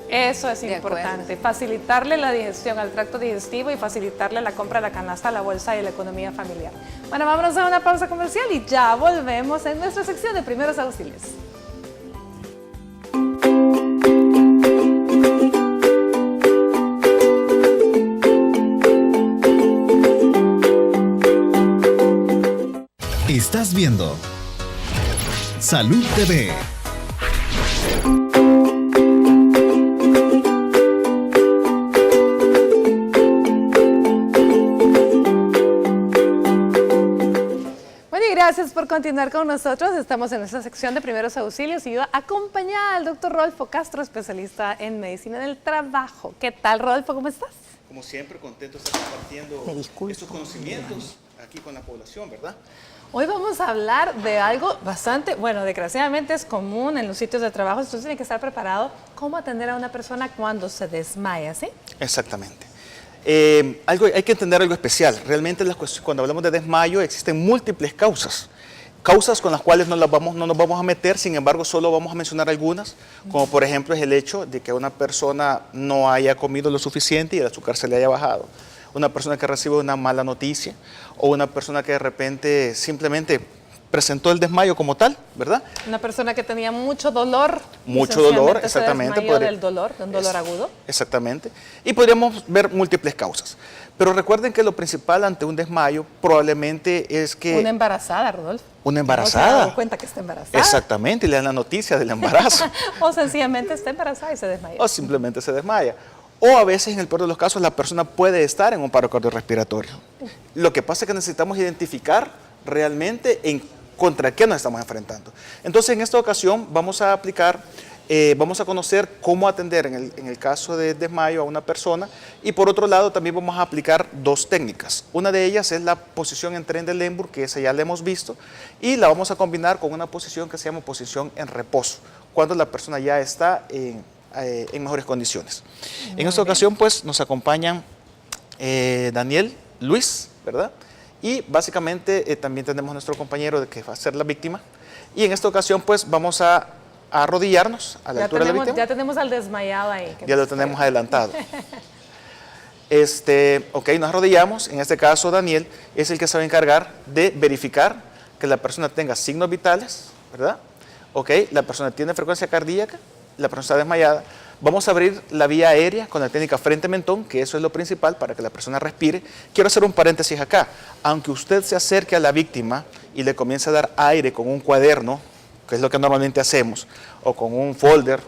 Eso es importante, facilitarle la digestión al tracto digestivo y facilitarle la compra de la canasta, la bolsa y la economía familiar. Bueno, vámonos a una pausa comercial y ya volvemos en nuestra sección de primeros auxilios. Estás viendo Salud TV. Bueno, y gracias por continuar con nosotros. Estamos en nuestra sección de primeros auxilios y yo acompañada al doctor Rodolfo Castro, especialista en medicina del trabajo. ¿Qué tal, Rodolfo? ¿Cómo estás? Como siempre, contento de estar compartiendo estos conocimientos aquí con la población, ¿verdad? Hoy vamos a hablar de algo bastante, bueno, desgraciadamente es común en los sitios de trabajo, entonces tiene que estar preparado cómo atender a una persona cuando se desmaya, ¿sí? Exactamente. Hay que entender algo especial. Realmente cuando hablamos de desmayo existen múltiples causas. Causas con las cuales no nos vamos a meter, sin embargo solo vamos a mencionar algunas, como por ejemplo es el hecho de que una persona no haya comido lo suficiente y el azúcar se le haya bajado. Una persona que recibe una mala noticia o una persona que de repente simplemente presentó el desmayo como tal, ¿verdad? Una persona que tenía mucho dolor. Mucho dolor, exactamente. Del dolor, de un dolor agudo. Exactamente. Y podríamos ver múltiples causas. Pero recuerden que lo principal ante un desmayo probablemente es que... Una embarazada, Rodolfo. Una embarazada. No se ha dado cuenta que está embarazada. Exactamente, y le dan la noticia del embarazo. O sencillamente está embarazada y se desmaya. O simplemente se desmaya. O a veces, en el peor de los casos, la persona puede estar en un paro cardiorrespiratorio. Lo que pasa es que necesitamos identificar realmente contra qué nos estamos enfrentando. Entonces, en esta ocasión vamos a aplicar, vamos a conocer cómo atender en el caso de desmayo a una persona y por otro lado también vamos a aplicar dos técnicas. Una de ellas es la posición en Trendelenburg, que esa ya la hemos visto, y la vamos a combinar con una posición que se llama posición en reposo, cuando la persona ya está en mejores condiciones. En esta ocasión pues nos acompañan Daniel, Luis, ¿verdad? Y básicamente también tenemos a nuestro compañero que va a ser la víctima. Y en esta ocasión pues vamos a arrodillarnos a la altura de la víctima. Ya tenemos al desmayado ahí. Ya lo tenemos adelantado. Ok, nos arrodillamos. En este caso Daniel es el que se va a encargar de verificar que la persona tenga signos vitales, ¿verdad? Ok, la persona tiene frecuencia cardíaca, la persona está desmayada, Vamos a abrir la vía aérea con la técnica frente-mentón, que eso es lo principal para que la persona respire. Quiero hacer un paréntesis acá. Aunque usted se acerque a la víctima y le comience a dar aire con un cuaderno, que es lo que normalmente hacemos, o con un folder,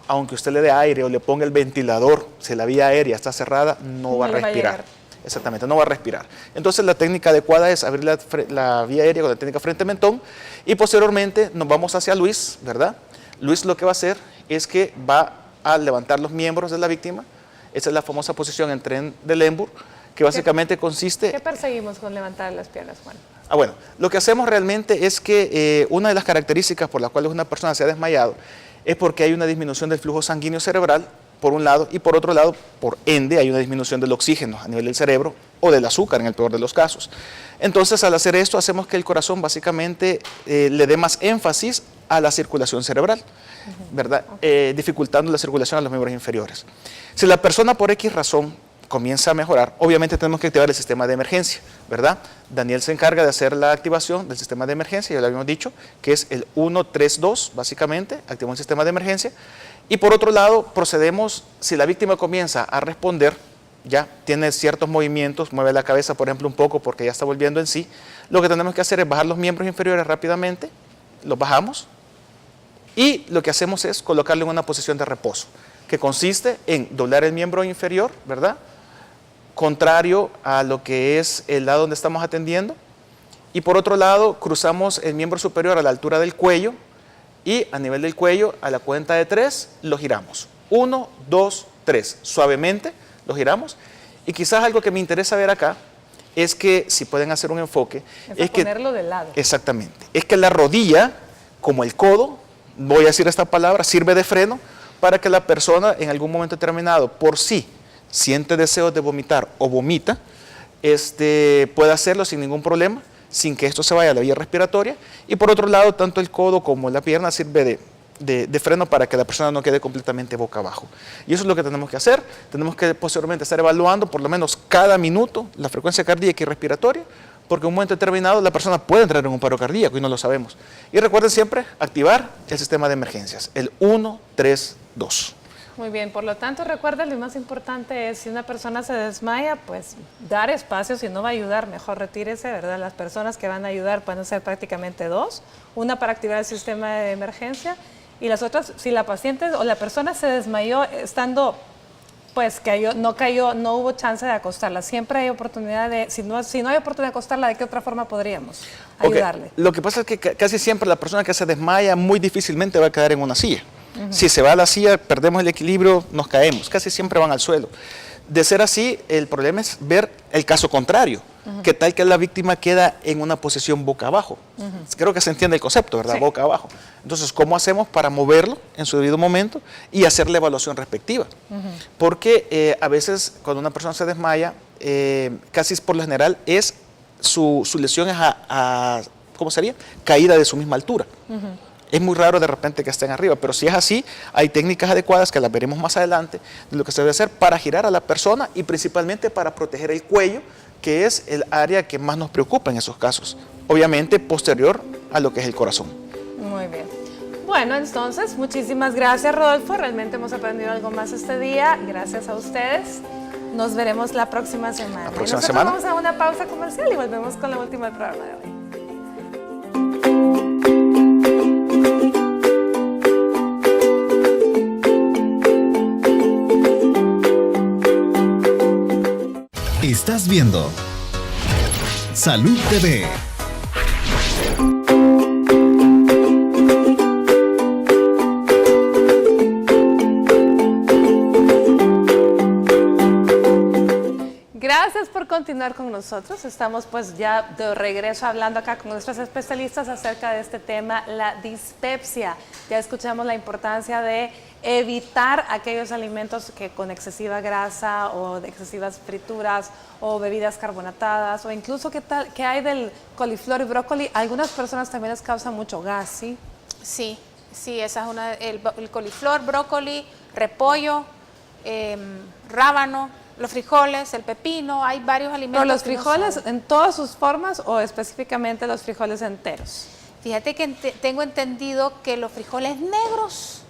aunque usted le dé aire o le ponga el ventilador, si la vía aérea está cerrada, no va a respirar. Exactamente, no va a respirar. Entonces la técnica adecuada es abrir la vía aérea con la técnica frente-mentón y posteriormente nos vamos hacia Luis, ¿verdad? Luis lo que va a hacer es que va a levantar los miembros de la víctima. Esa es la famosa posición en tren de Lemberg, que básicamente consiste... ¿Qué perseguimos con levantar las piernas, Juan? Bueno, lo que hacemos realmente es que una de las características por las cuales una persona se ha desmayado es porque hay una disminución del flujo sanguíneo cerebral, por un lado, y por otro lado, por ende, hay una disminución del oxígeno a nivel del cerebro o del azúcar en el peor de los casos. Entonces, al hacer esto, hacemos que el corazón básicamente le dé más énfasis a la circulación cerebral, ¿verdad? Dificultando la circulación a los miembros inferiores. Si la persona por X razón comienza a mejorar, obviamente tenemos que activar el sistema de emergencia, ¿verdad? Daniel se encarga de hacer la activación del sistema de emergencia, ya lo habíamos dicho, que es el 132, básicamente, activamos el sistema de emergencia. Y por otro lado, procedemos, si la víctima comienza a responder, ya tiene ciertos movimientos, mueve la cabeza, por ejemplo, un poco porque ya está volviendo en sí, lo que tenemos que hacer es bajar los miembros inferiores rápidamente, los bajamos, y lo que hacemos es colocarlo en una posición de reposo, que consiste en doblar el miembro inferior, ¿verdad?, contrario a lo que es el lado donde estamos atendiendo, y por otro lado cruzamos el miembro superior a la altura del cuello, y a nivel del cuello, a la cuenta de 3, lo giramos. 1, 2, 3. Suavemente lo giramos. Y quizás algo que me interesa ver acá es que, si pueden hacer un enfoque, es que ponerlo de lado. Exactamente. Es que la rodilla, como el codo, voy a decir esta palabra, sirve de freno para que la persona en algún momento determinado, por sí, siente deseos de vomitar o vomita, pueda hacerlo sin ningún problema, sin que esto se vaya a la vía respiratoria, y por otro lado, tanto el codo como la pierna sirve de freno para que la persona no quede completamente boca abajo. Y eso es lo que tenemos que hacer. Tenemos que posteriormente estar evaluando por lo menos cada minuto la frecuencia cardíaca y respiratoria, porque en un momento determinado la persona puede entrar en un paro cardíaco y no lo sabemos. Y recuerden siempre activar el sistema de emergencias, el 132. Muy bien, por lo tanto, recuerda, lo más importante es, si una persona se desmaya, pues dar espacio. Si no va a ayudar, mejor retírese, ¿verdad? Las personas que van a ayudar pueden ser prácticamente dos, una para activar el sistema de emergencia y las otras, si la paciente o la persona se desmayó estando, pues no hubo chance de acostarla. Siempre hay oportunidad de, si no hay oportunidad de acostarla, ¿de qué otra forma podríamos ayudarle? Lo que pasa es que casi siempre la persona que se desmaya muy difícilmente va a quedar en una silla. Si se va a la silla, perdemos el equilibrio, nos caemos, casi siempre van al suelo. De ser así, el problema es ver el caso contrario, que tal que la víctima queda en una posición boca abajo. Creo que se entiende el concepto, ¿verdad? Sí. Boca abajo. Entonces, ¿cómo hacemos para moverlo en su debido momento y hacer la evaluación respectiva? Porque a veces cuando una persona se desmaya, casi por lo general su lesión es ¿cómo sería? Caída de su misma altura. Es muy raro de repente que estén arriba, pero si es así, hay técnicas adecuadas que las veremos más adelante de lo que se debe hacer para girar a la persona y principalmente para proteger el cuello, que es el área que más nos preocupa en esos casos. Obviamente posterior a lo que es el corazón. Muy bien. Bueno, entonces, muchísimas gracias, Rodolfo. Realmente hemos aprendido algo más este día. Gracias a ustedes. Nos veremos la próxima semana. Nosotros vamos a una pausa comercial y volvemos con la última del programa de hoy. Estás viendo Salud TV. Gracias por continuar con nosotros. Estamos pues ya de regreso hablando acá con nuestros especialistas acerca de este tema, la dispepsia. Ya escuchamos la importancia de evitar aquellos alimentos que con excesiva grasa o de excesivas frituras o bebidas carbonatadas o incluso qué hay del coliflor y brócoli. A algunas personas también les causa mucho gas, ¿sí? Sí, esa es el coliflor, brócoli, repollo, rábano, los frijoles, el pepino, hay varios alimentos. ¿Pero los frijoles en todas sus formas o específicamente los frijoles enteros? Fíjate que tengo entendido que los frijoles negros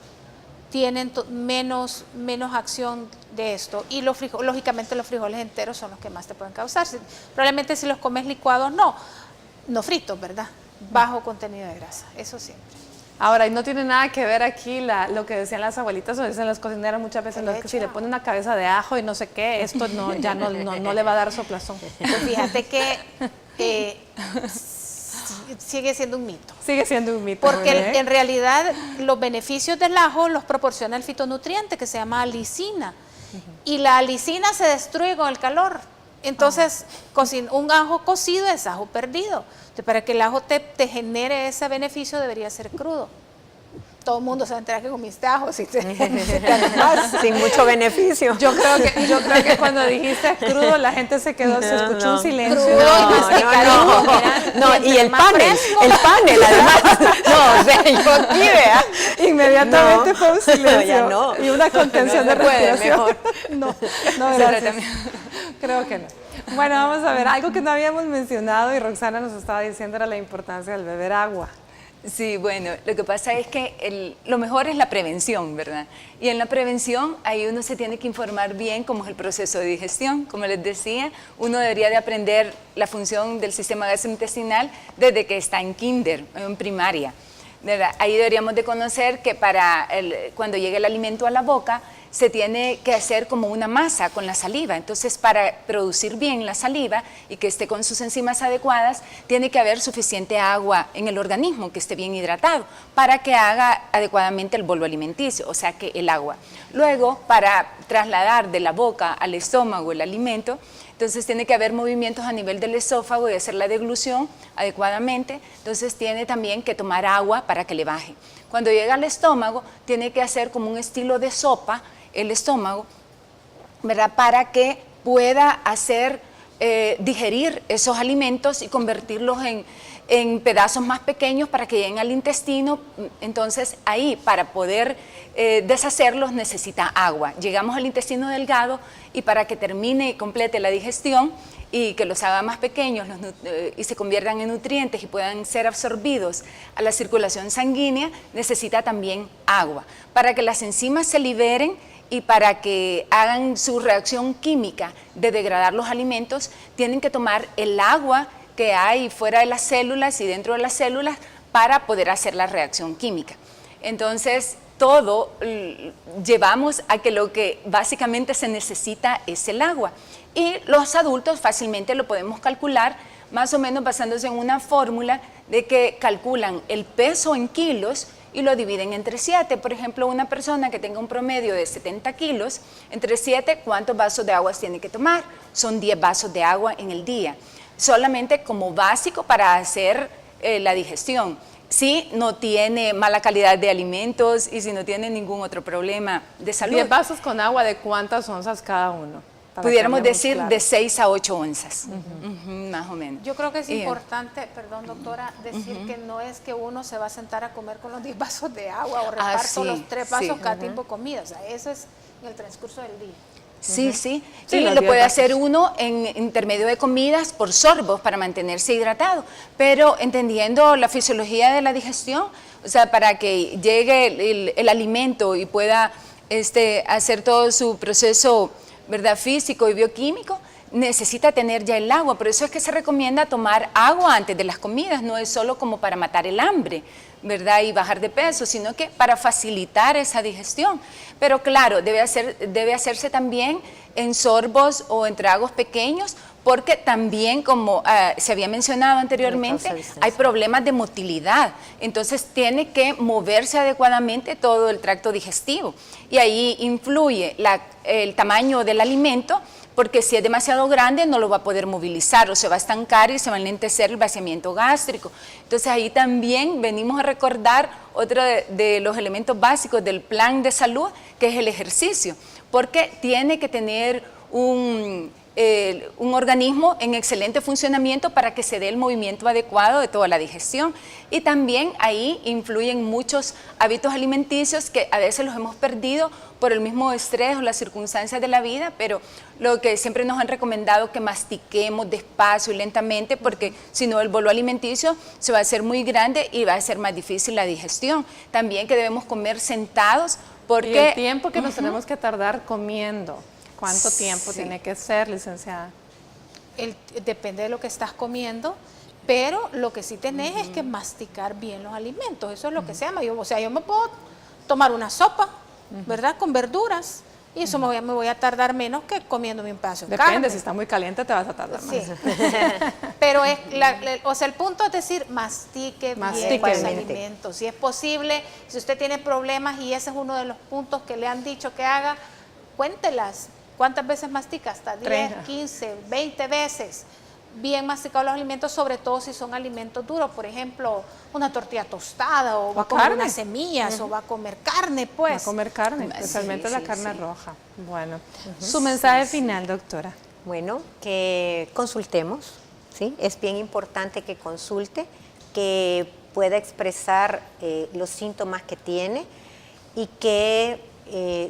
tienen menos acción de esto. Y lógicamente los frijoles enteros son los que más te pueden causar. Probablemente si los comes licuados, no fritos, ¿verdad? Bajo contenido de grasa, eso siempre. Ahora, y no tiene nada que ver aquí lo que decían las abuelitas o dicen las cocineras muchas veces, que si le ponen una cabeza de ajo y no sé qué, esto ya no le va a dar soplazón. Pues fíjate que sigue siendo un mito. Sigue siendo un mito. Porque en realidad los beneficios del ajo los proporciona el fitonutriente que se llama alicina. Y la alicina se destruye con el calor. Entonces, un ajo cocido es ajo perdido. Entonces, para que el ajo te genere ese beneficio debería ser crudo. Todo el mundo se va a enterar que comiste ajo sin mucho beneficio. Yo creo que cuando dijiste crudo la gente se escuchó un silencio. Y el panel además. O sea, yo aquí, vea. Inmediatamente fue un silencio. Ya no. Y una contención de respiración. Mejor. No, gracias. Creo que no. Bueno, vamos a ver, algo que no habíamos mencionado y Roxana nos estaba diciendo era la importancia del beber agua. Sí, bueno, lo que pasa es que lo mejor es la prevención, ¿verdad? Y en la prevención ahí uno se tiene que informar bien cómo es el proceso de digestión. Como les decía, uno debería de aprender la función del sistema gastrointestinal desde que está en kinder, en primaria, ¿verdad? Ahí deberíamos de conocer que cuando llegue el alimento a la boca, se tiene que hacer como una masa con la saliva. Entonces, para producir bien la saliva y que esté con sus enzimas adecuadas, tiene que haber suficiente agua en el organismo, que esté bien hidratado, para que haga adecuadamente el bolo alimenticio, o sea que el agua. Luego, para trasladar de la boca al estómago el alimento, entonces tiene que haber movimientos a nivel del esófago y hacer la deglución adecuadamente. Entonces tiene también que tomar agua para que le baje. Cuando llega al estómago, tiene que hacer como un estilo de sopa el estómago, ¿verdad? Para que pueda digerir esos alimentos y convertirlos en pedazos más pequeños para que lleguen al intestino. Entonces ahí, para poder deshacerlos, necesita agua. Llegamos al intestino delgado y para que termine y complete la digestión y que los haga más pequeños y se conviertan en nutrientes y puedan ser absorbidos a la circulación sanguínea, necesita también agua. Para que las enzimas se liberen y para que hagan su reacción química de degradar los alimentos, tienen que tomar el agua que hay fuera de las células y dentro de las células para poder hacer la reacción química. Entonces, todo llevamos a que lo que básicamente se necesita es el agua. Y los adultos fácilmente lo podemos calcular, más o menos basándose en una fórmula de que calculan el peso en kilos y lo dividen entre 7. Por ejemplo, una persona que tenga un promedio de 70 kilos, entre 7, ¿cuántos vasos de agua tiene que tomar? Son 10 vasos de agua en el día, solamente como básico para hacer la digestión. Si no tiene mala calidad de alimentos y si no tiene ningún otro problema de salud. 10 vasos con agua, ¿de cuántas onzas cada uno? Pudiéramos decir claro, de 6 a 8 onzas, más o menos. Yo creo que es importante, perdón doctora, decir que no es que uno se va a sentar a comer con los 10 vasos de agua o reparto los 3 vasos cada tiempo de comida, o sea, eso es en el transcurso del día. Sí, sí, lo puede hacer uno en intermedio de comidas por sorbos para mantenerse hidratado, pero entendiendo la fisiología de la digestión, o sea, para que llegue el alimento y pueda hacer todo su proceso, ¿verdad?, físico y bioquímico, necesita tener ya el agua. Por eso es que se recomienda tomar agua antes de las comidas, no es solo como para matar el hambre, ¿verdad?, y bajar de peso, sino que para facilitar esa digestión. Pero claro, debe hacerse también en sorbos o en tragos pequeños, porque también, como se había mencionado anteriormente, hay problemas de motilidad. Entonces tiene que moverse adecuadamente todo el tracto digestivo. Y ahí influye el tamaño del alimento, porque si es demasiado grande no lo va a poder movilizar o se va a estancar y se va a enlentecer el vaciamiento gástrico. Entonces ahí también venimos a recordar otro de los elementos básicos del plan de salud, que es el ejercicio, porque tiene que tener un organismo en excelente funcionamiento para que se dé el movimiento adecuado de toda la digestión. Y también ahí influyen muchos hábitos alimenticios que a veces los hemos perdido por el mismo estrés o las circunstancias de la vida, pero lo que siempre nos han recomendado que mastiquemos despacio y lentamente, porque si no el bolo alimenticio se va a hacer muy grande y va a ser más difícil la digestión. También que debemos comer sentados, porque... Y el tiempo que nos tenemos que tardar comiendo. ¿Cuánto tiempo tiene que ser, licenciada? Depende de lo que estás comiendo, pero lo que sí tenés es que masticar bien los alimentos. Eso es lo que se llama. Yo me puedo tomar una sopa, ¿verdad? Con verduras. Y eso me voy a tardar menos que comiéndome un pedazo de carne. Depende, si está muy caliente te vas a tardar más. Sí. Pero el punto es decir, mastique bien los alimentos. Si es posible, si usted tiene problemas y ese es uno de los puntos que le han dicho que haga, cuéntelas. ¿Cuántas veces mastica? Hasta 10, 15, 20 veces. Bien masticados los alimentos, sobre todo si son alimentos duros. Por ejemplo, una tortilla tostada, o va a comer unas semillas, o va a comer carne, pues. Va a comer carne, especialmente la carne roja. Bueno, su mensaje final, doctora. Bueno, que consultemos, ¿sí? Es bien importante que consulte, que pueda expresar los síntomas que tiene y que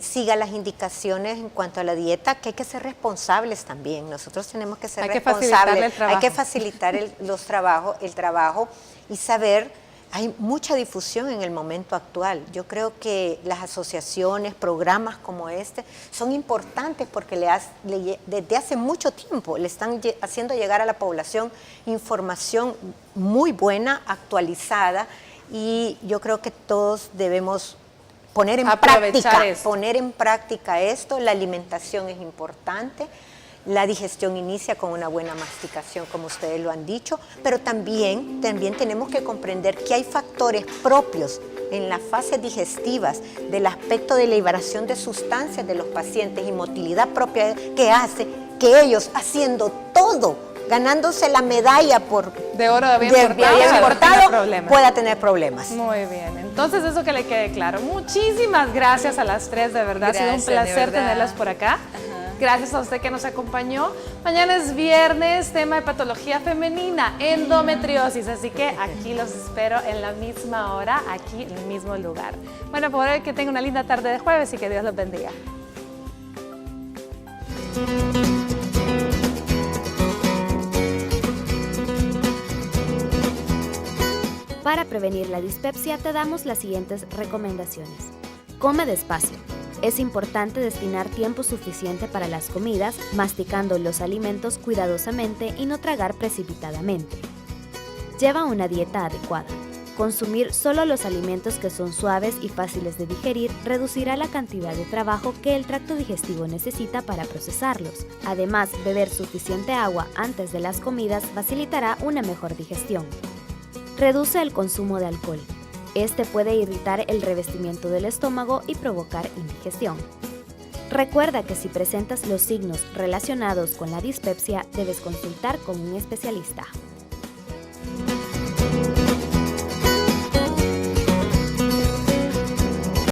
siga las indicaciones en cuanto a la dieta, que hay que ser responsables también. Nosotros tenemos que ser responsables. Hay que facilitar el trabajo y saber, hay mucha difusión en el momento actual. Yo creo que las asociaciones, programas como este, son importantes porque desde hace mucho tiempo le están haciendo llegar a la población información muy buena, actualizada, y yo creo que todos debemos poner en práctica esto. La alimentación es importante, la digestión inicia con una buena masticación, como ustedes lo han dicho, pero también tenemos que comprender que hay factores propios en las fases digestivas del aspecto de liberación de sustancias de los pacientes y motilidad propia que hace que ellos, haciendo todo, ganándose la medalla de oro de bien portado, pueda tener problemas. Muy bien, entonces eso que le quede claro. Muchísimas gracias a las tres, de verdad, ha sido un placer tenerlas por acá. Gracias a usted que nos acompañó. Mañana es viernes, tema de patología femenina, endometriosis, así que aquí los espero en la misma hora, aquí en el mismo lugar. Bueno, por hoy que tenga una linda tarde de jueves y que Dios los bendiga. Para prevenir la dispepsia te damos las siguientes recomendaciones. Come despacio. Es importante destinar tiempo suficiente para las comidas, masticando los alimentos cuidadosamente y no tragar precipitadamente. Lleva una dieta adecuada. Consumir solo los alimentos que son suaves y fáciles de digerir reducirá la cantidad de trabajo que el tracto digestivo necesita para procesarlos. Además, beber suficiente agua antes de las comidas facilitará una mejor digestión. Reduce el consumo de alcohol. Este puede irritar el revestimiento del estómago y provocar indigestión. Recuerda que si presentas los signos relacionados con la dispepsia, debes consultar con un especialista.